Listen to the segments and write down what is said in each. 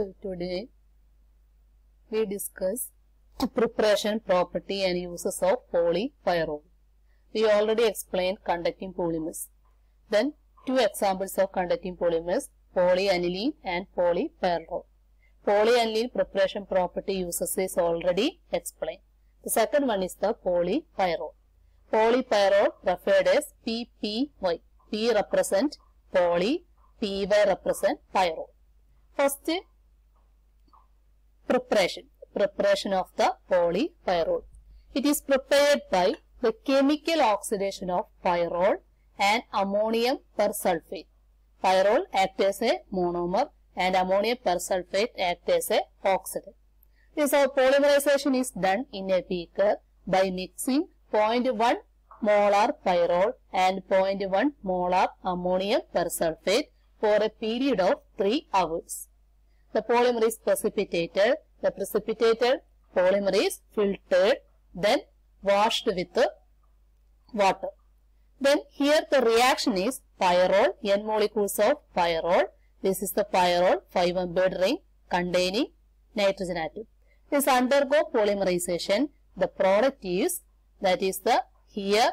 Today we discuss preparation, property and uses of polypyrrole. We already explained conducting polymers. Then two examples of conducting polymers, polyaniline and polypyrrole. Polyaniline preparation property uses is already explained. The second one is the polypyrrole. Polypyrrole referred as PPY. P represent poly, PY represent pyrrole. First, preparation of the polypyrrole. It is prepared by the chemical oxidation of pyrrole and ammonium persulfate. Pyrrole acts as a monomer and ammonium persulfate acts as a oxidant. This polymerization is done in a beaker by mixing 0.1 molar pyrrole and 0.1 molar ammonium persulfate for a period of 3 hours. The polymer is precipitated. The precipitated polymer is filtered, then washed with water. Then here the reaction is pyrrole, N molecules of pyrrole. This is the pyrrole 5-membered ring containing nitrogen atom. This undergo polymerization. The product is, that is the, here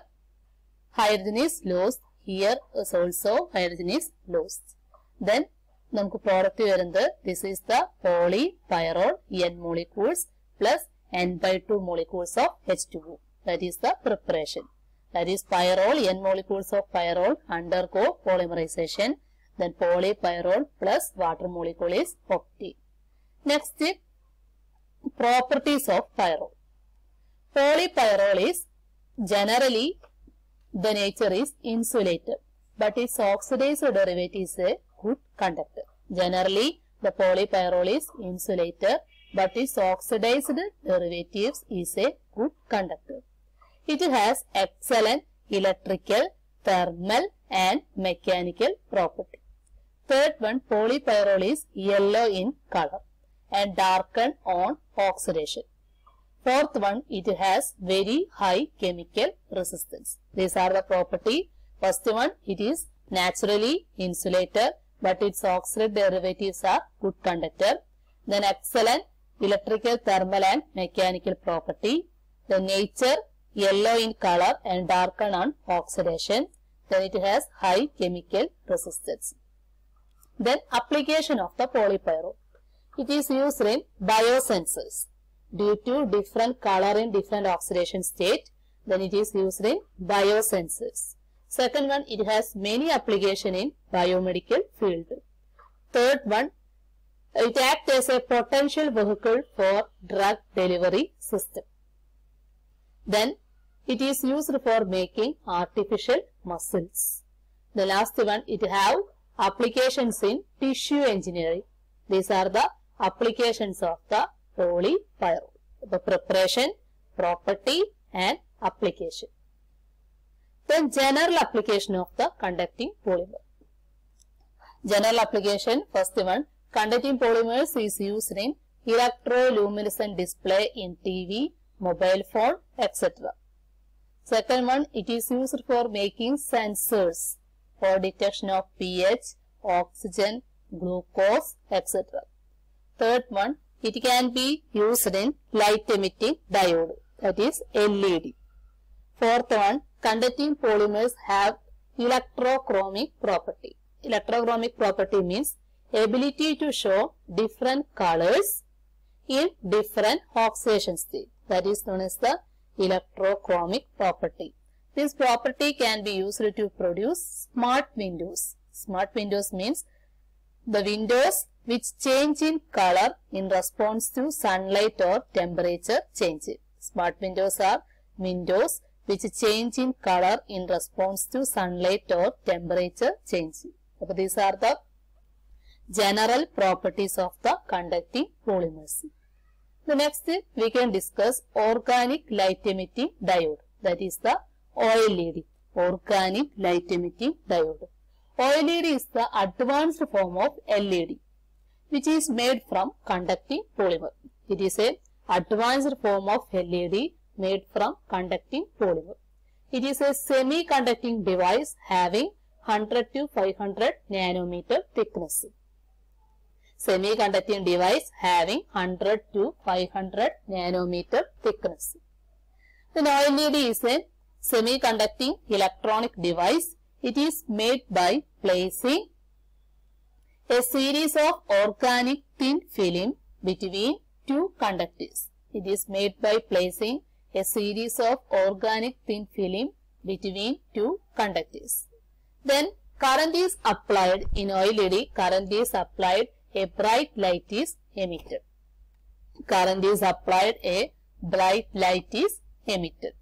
hydrogen is lost, here is also hydrogen is lost. Then നമുക്ക് product വരുന്നത്, this is the polypyrrole N molecules plus N/2 molecules of H2O. That is the preparation. That is pyrrole N molecules of pyrrole undergo polymerization. Then polypyrrole plus water molecule is obtained. Next, properties of pyrrole. Polypyrrole is generally the nature is insulator, but its oxidized derivative is a good conductor. Generally, the polypyrrole is insulator, but its oxidized derivatives is a good conductor. It has excellent electrical, thermal and mechanical property. Third one, polypyrrole is yellow in color and darken on oxidation. Fourth one, it has very high chemical resistance. These are the property. First one, it is naturally insulator, but its oxide derivatives are good conductor. Then excellent electrical, thermal and mechanical property. The nature yellow in color and darken on oxidation. Then it has high chemical resistance. Then application of the polypyrrole. It is used in biosensors. Due to different color in different oxidation state, then it is used in biosensors. Second one, it has many application in biomedical field. Third one, it acts as a potential vehicle for drug delivery system. Then it is used for making artificial muscles. The last one, it have applications in tissue engineering. These are the applications of the polypyrrole. The preparation, property and application. Then general application of the conducting polymer. General application, first one, conducting polymers is used in electroluminescent display in TV, mobile phone, etc. Second one, it is used for making sensors for detection of pH, oxygen, glucose, etc. Third one, it can be used in light emitting diode, that is LED. Fourth one, conducting polymers have electrochromic property. Electrochromic property means ability to show different colors in different oxidation state. That is known as the electrochromic property. This property can be used to produce smart windows. Smart windows means the windows which change in color in response to sunlight or temperature change. Smart windows are windows which change in color in response to sunlight or temperature change. So these are the general properties of the conducting polymers. The next we can discuss organic light emitting diode, that is the OLED, organic light emitting diode. OLED is the advanced form of LED, which is made from conducting polymer. It is a advanced form of LED made from conducting polymer. It is a semi-conducting device having 100 to 500 nanometer thickness. semiconducting device having 100 to 500 nanometer thickness. Then OLED is a semiconducting electronic device. It is made by placing a series of organic thin film between two conductors. It is made by placing a series of organic thin film between two conductors. Then current is applied in OLED. Current is applied, a bright light is emitted. Current is applied, a bright light is emitted.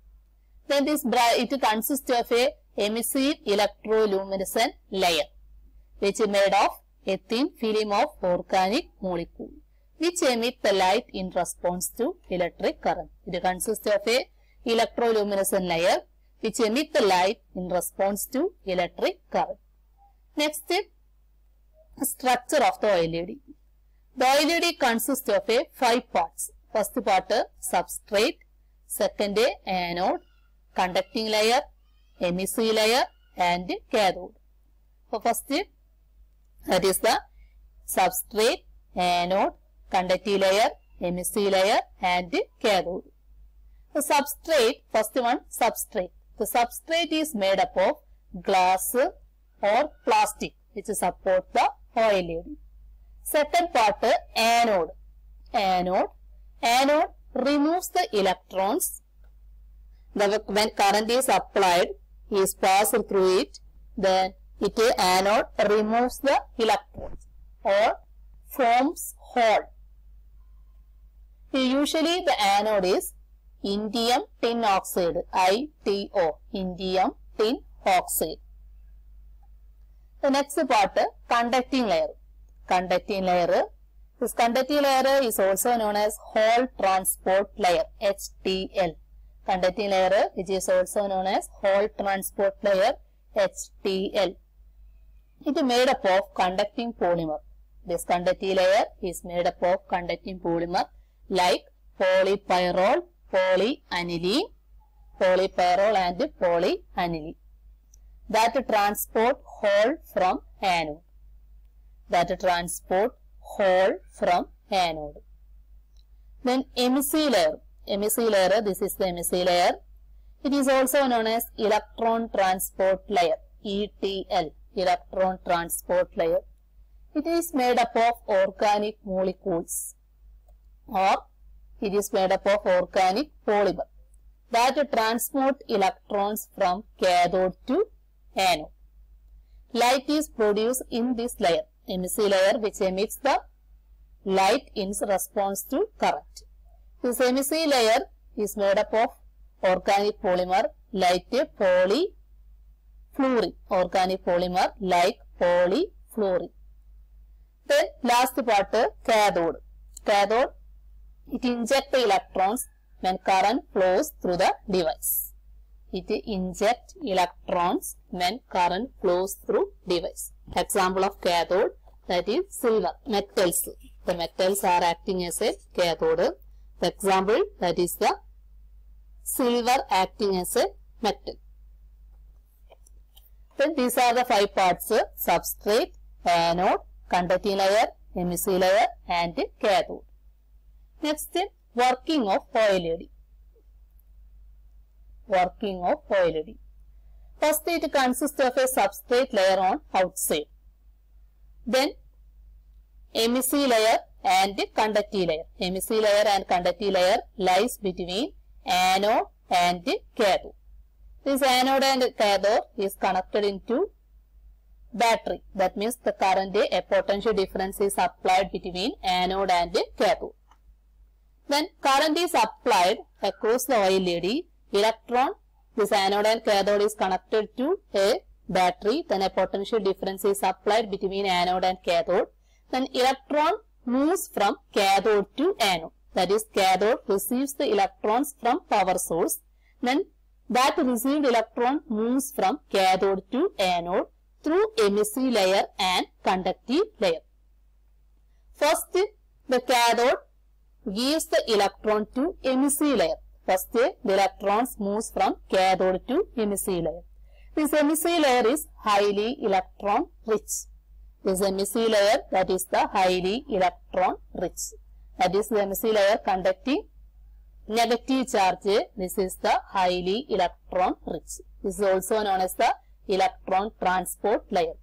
Then this it consists of a emissive electroluminescent layer which is made of a thin film of organic molecule which emit the light in response to electric current. It consists of a electroluminescent layer which emit the light in response to electric current. Next, structure of the OLED. The OLED consists of a 5 parts. First part, substrate. Second, anode, conducting layer, emissive layer and cathode. So first, that is the substrate, anode, conductive layer, emissive layer and cathode. The substrate, first one, substrate. The substrate is made up of glass or plastic which support the OLED. Second part, anode. Anode removes the electrons. When current is applied, is passed through it, then anode removes the electrons or forms hole. Usually the anode is indium tin oxide, ITO, indium tin oxide. The next part, conducting layer. This conducting layer is also known as Hall transport layer, HTL. Conducting layer which is also known as Hall transport layer, HTL. It is made up of conducting polymer. This conducting layer is made up of conducting polymer like polypyrrole, polyaniline and polyaniline that transport Hall from anode. Then emissive layer. This is the emissive layer. It is also known as electron transport layer, ETL, electron transport layer. It is made up of organic molecules or it is made up of organic polymer that transport electrons from cathode to anode. Light is produced in this layer, emissive layer, which emits the light in response to current. This emissive layer is made up of organic polymer like polyfluorine, organic polymer like polyfluorine. Then last part, cathode. Cathode, it injects the electrons when current flows through the device. It injects electrons when current flows through device. Example of cathode, that is silver, metals. The metals are acting as a cathode. The example, that is the silver acting as a metal. Then these are the 5 parts, substrate, anode, conducting layer, emissive layer and cathode. Next, working of OLED. First, it consists of a substrate layer on outside. Then, emissive layer and conductive layer. Emissive layer and conductive layer lies between anode and cathode. This anode and cathode is connected into battery. That means the current, a potential difference is applied between anode and cathode. Then current is applied across the OLED. Electron, this anode and cathode is connected to a battery. Then a potential difference is applied between anode and cathode. Then electron moves from cathode to anode. That is, cathode receives the electrons from power source. Then that received electron moves from cathode to anode through emissive layer and conductive layer. First, the cathode gives the electron to emissive layer. First, the electrons moves from cathode to emissive layer. This emissive layer is highly electron rich. This emissive layer, that is the highly electron rich. That is the emissive layer conducting negative charge. This is the highly electron rich. This is also known as the electron transport layer.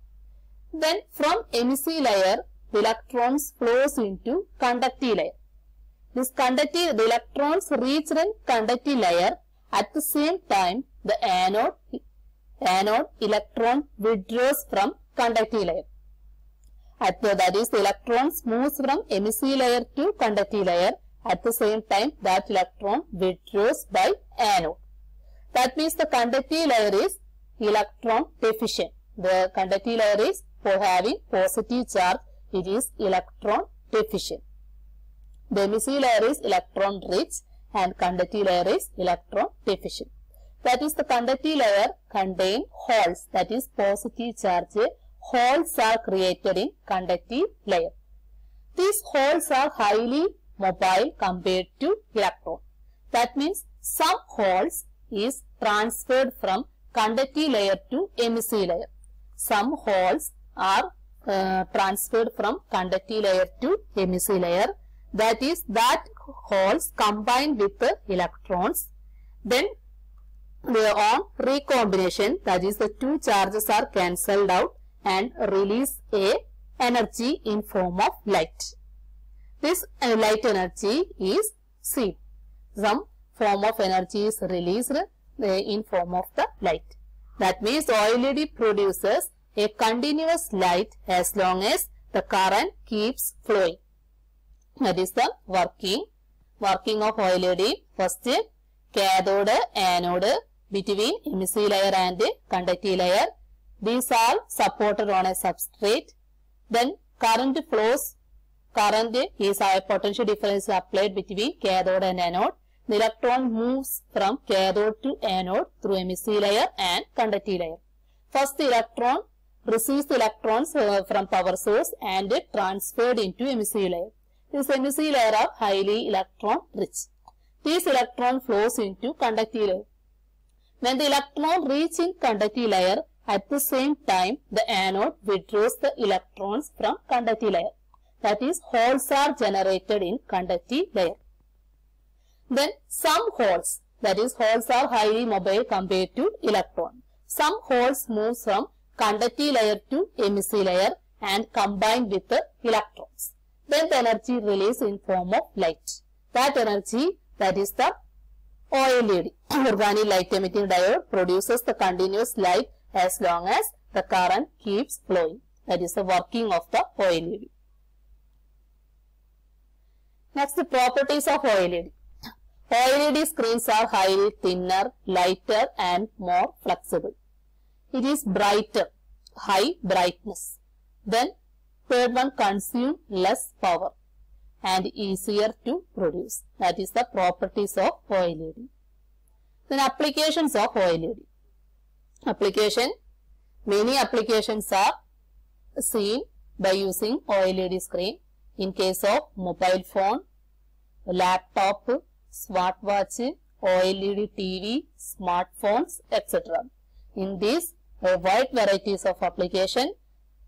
Then from emissive layer, the electrons flows into conductive layer. This conductive, the electrons reach the conductive layer. At the same time, the anode electron withdraws from conductive layer. That is, the electrons moves from emissive layer to conductive layer. At the same time, that electron withdraws by anode. That means the conductive layer is electron deficient. The conductive layer is for having positive charge. It is electron deficient. The emissive layer is electron rich and conductive layer is electron deficient. That is, the conductive layer contain holes, that is positive charge. Holes are created in conductive layer. These holes are highly mobile compared to electron. That means some holes is transferred from conductive layer to emissive layer. Some holes are transferred from conductive layer to emissive layer. That is, that holes combine with the electrons. Then on recombination, that is, the two charges are cancelled out and release a energy in form of light. This light energy is seen. Some form of energy is released in form of the light. That means OLED produces a continuous light as long as the current keeps flowing. That is the working of OLED. First, cathode, anode between emissive layer and conductive layer. These are supported on a substrate. Then current flows. Current is a potential difference applied between cathode and anode. The electron moves from cathode to anode through emissive layer and conductive layer. First, the electron receives the electrons from power source and transferred into emissive layer. This emissive layer are highly electron rich. This electron flows into conductive layer. When the electron reaches in conductive layer, at the same time the anode withdraws the electrons from conductive layer. That is, holes are generated in conductive layer. Then some holes, that is, holes are highly mobile compared to electron. Some holes move from conductive layer to emissive layer and combine with the electrons. Then the energy released in form of light. That energy, that is the OLED, organic light emitting diode, produces the continuous light as long as the current keeps flowing. That is the working of the OLED. Next, the properties of OLED. OLED screens are highly thinner, lighter and more flexible. It is brighter, high brightness. Then third one, consume less power and easier to produce. That is the properties of OLED. Then applications of OLED. Many applications are seen by using OLED screen. In case of mobile phone, laptop, smartwatch, OLED TV, smartphones, etc. In these, a wide varieties of application,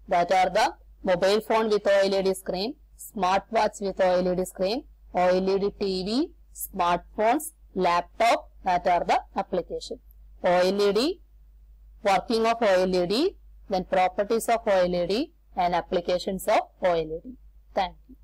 that are the mobile phone with OLED screen, smartwatch with OLED screen, OLED TV, smartphones, laptop, that are the application. OLED, working of OLED, then properties of OLED and applications of OLED. Thank you.